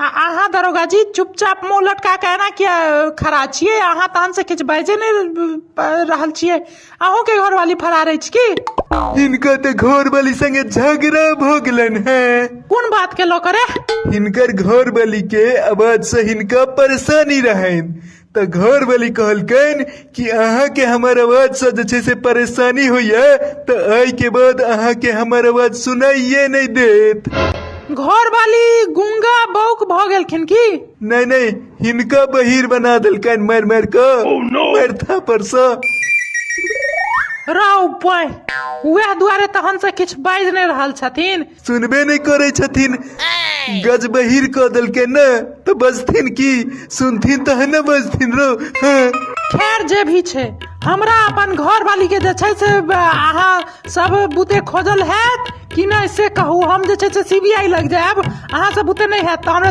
अहाँ दरोगा जी चुपचाप मुंह लटका के ना किया खड़ा छिए। अहाँ तहन से किछु बाजे नहीं रहल छिए। अहूँ के घर वाली फरार अछि की? इनका तो घर वाली संगे झगड़ा भ गेलन है। कौन बात के लोग रे? हिनकर घर वाली के आवाज से हिनका परेशानी रहन, तो घर वाली कहलकन कि अहाँ के हमार आवाज से जैसे से परेशानी हुई तो आई के बाद अहाँ के हमार आवाज सुनाइए नहीं देत। घर वाली गुंगा बौक भ गेलखिन की? नहीं नहीं, हिनका बहिर बना दिलकन मार मार के। मारथा पर से रौ पाय वह दुआरे तहन से किछु बाज नहीं रहल छथिन। सुनबे नहीं करे छथिन, गज बहिर क दिलके न तो बजथिन की, सुनथिन तहन न बजथिन रो। हाँ। खैर जे भी छे, हमरा अपन घर वाली के जे छै से अहाँ सब बुते खोजल हैत कि नहीं से कहू। हम जे छै से सीबीआई लग जाएब, अहाँ सब बुते नहीं हैत तो हमरा